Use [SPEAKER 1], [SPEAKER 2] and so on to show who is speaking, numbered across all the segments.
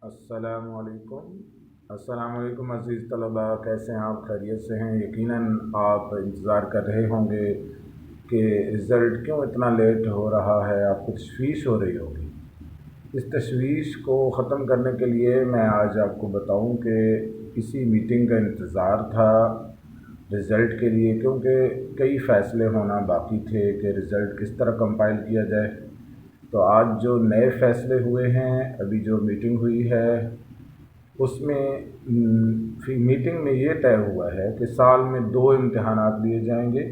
[SPEAKER 1] अस्सलाम वालेकुम अज़ीज़ तलबा, कैसे हैं आप? खैरियत से हैं? यकीनन आप इंतज़ार कर रहे होंगे कि रिज़ल्ट क्यों इतना लेट हो रहा है, आपको तशवीश हो रही होगी। इस तशवीश को ख़त्म करने के लिए मैं आज आपको बताऊं कि इसी मीटिंग का इंतज़ार था रिज़ल्ट के लिए, क्योंकि कई फ़ैसले होना बाकी थे कि रिज़ल्ट किस तरह कंपाइल किया जाए। तो आज जो नए फ़ैसले हुए हैं, अभी जो मीटिंग हुई है उसमें मीटिंग में ये तय हुआ है कि साल में 2 इम्तहानात लिए जाएंगे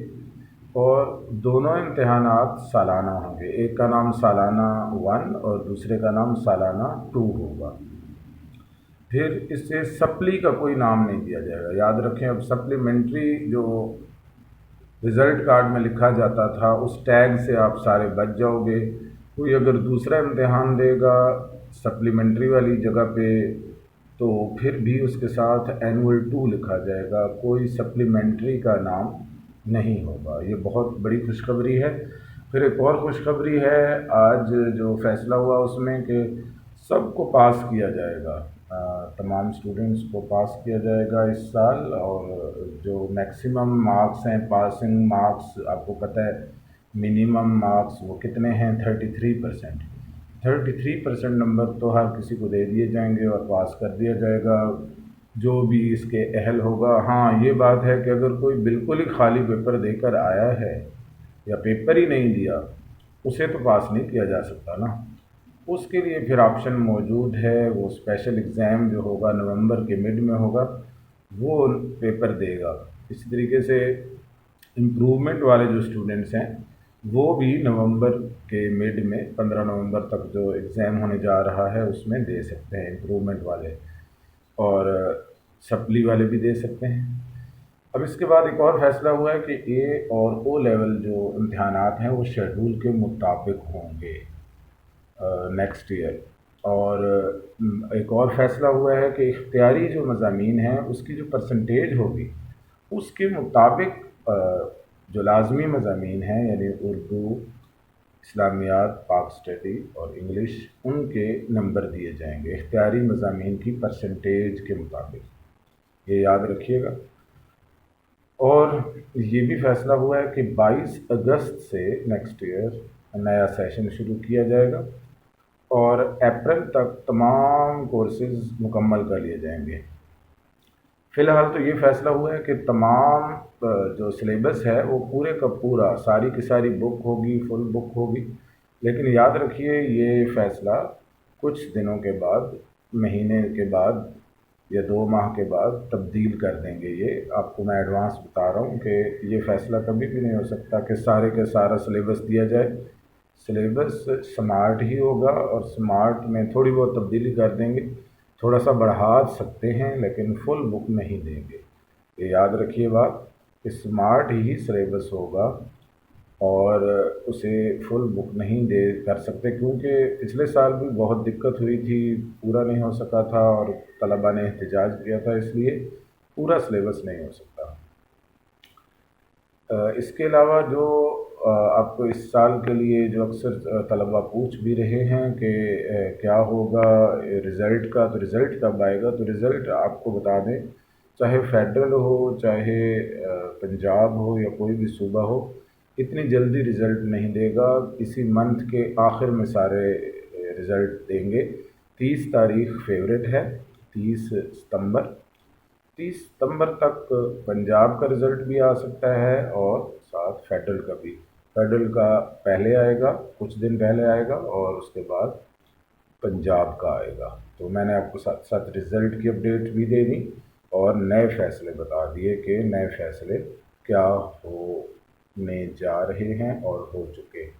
[SPEAKER 1] और दोनों इम्तहानात सालाना होंगे। एक का नाम सालाना 1 और दूसरे का नाम सालाना 2 होगा। फिर इससे सप्ली का कोई नाम नहीं दिया जाएगा। याद रखें, अब सप्लीमेंट्री जो रिज़ल्ट कार्ड में लिखा जाता था उस टैग से आप सारे बच जाओगे। कोई अगर दूसरा इम्तहान देगा सप्लीमेंट्री वाली जगह पे तो फिर भी उसके साथ एनुअल 2 लिखा जाएगा, कोई सप्लीमेंट्री का नाम नहीं होगा। ये बहुत बड़ी खुशखबरी है। फिर एक और खुशखबरी है, आज जो फ़ैसला हुआ उसमें कि सबको पास किया जाएगा, तमाम स्टूडेंट्स को पास किया जाएगा इस साल। और जो मैक्सिमम मार्क्स हैं, पासिंग मार्क्स, आपको पता है मिनिमम मार्क्स वो कितने हैं? 33%। 33% नंबर तो हर किसी को दे दिए जाएंगे और पास कर दिया जाएगा जो भी इसके अहल होगा। हाँ, ये बात है कि अगर कोई बिल्कुल ही खाली पेपर देकर आया है या पेपर ही नहीं दिया, उसे तो पास नहीं किया जा सकता ना। उसके लिए फिर ऑप्शन मौजूद है, वो स्पेशल एग्ज़ाम जो होगा नवंबर के मिड में होगा, वो पेपर देगा। इसी तरीके से इम्प्रूवमेंट वाले जो स्टूडेंट्स हैं वो भी नवंबर के मिड में 15 नवंबर तक जो एग्ज़ाम होने जा रहा है उसमें दे सकते हैं, इम्प्रूवमेंट वाले। और सप्ली वाले भी दे सकते हैं। अब इसके बाद एक और फ़ैसला हुआ है कि ए और ओ लेवल जो इम्तहानात हैं वो शेड्यूल के मुताबिक होंगे नेक्स्ट ईयर। और एक और फ़ैसला हुआ है कि इख्तियारी जो मज़ामीन हैं उसकी जो परसेंटेज होगी उसके मुताबिक जो लाज़मी मज़ामीन हैं यानी उर्दू, इस्लामियात, पाक स्टडी और इंग्लिश, उनके नंबर दिए जाएंगे इख्तियारी मज़ामीन की परसेंटेज के मुताबिक। ये याद रखिएगा। और ये भी फ़ैसला हुआ है कि 22 अगस्त से नेक्स्ट ईयर नया सेशन शुरू किया जाएगा और अप्रैल तक तमाम कोर्सेज़ मुकम्मल कर लिए जाएंगे। फ़िलहाल तो ये फ़ैसला हुआ है कि तमाम जो सिलेबस है वो पूरे का पूरा, सारी की सारी बुक होगी, फुल बुक होगी। लेकिन याद रखिए, ये फ़ैसला कुछ दिनों के बाद, महीने के बाद या 2 माह के बाद तब्दील कर देंगे। ये आपको मैं एडवांस बता रहा हूँ कि ये फ़ैसला कभी भी नहीं हो सकता कि सारे के सारा सिलेबस दिया जाए। सिलेबस स्मार्ट ही होगा और स्मार्ट में थोड़ी बहुत तब्दीली कर देंगे, थोड़ा सा बढ़ा सकते हैं, लेकिन फुल बुक नहीं देंगे। ये याद रखिए बात, कि स्मार्ट ही सिलेबस होगा और उसे फुल बुक नहीं दे कर सकते, क्योंकि पिछले साल भी बहुत दिक्कत हुई थी, पूरा नहीं हो सका था और तलबा ने एहतजाज किया था, इसलिए पूरा सिलेबस नहीं हो सकता। इसके अलावा जो आपको इस साल के लिए जो अक्सर तलबा पूछ भी रहे हैं कि क्या होगा रिज़ल्ट का, तो रिज़ल्ट कब आएगा? तो रिज़ल्ट आपको बता दें, चाहे फेडरल हो, चाहे पंजाब हो या कोई भी सूबा हो, इतनी जल्दी रिज़ल्ट नहीं देगा। इसी मंथ के आखिर में सारे रिज़ल्ट देंगे। 30 तारीख फेवरेट है, 30 सितंबर। 30 सितंबर तक पंजाब का रिज़ल्ट भी आ सकता है और साथ फेडरल का भी। फेडरल का पहले आएगा, कुछ दिन पहले आएगा और उसके बाद पंजाब का आएगा। तो मैंने आपको साथ साथ रिज़ल्ट की अपडेट भी दे दी और नए फ़ैसले बता दिए कि नए फ़ैसले क्या होने जा रहे हैं और हो चुके हैं।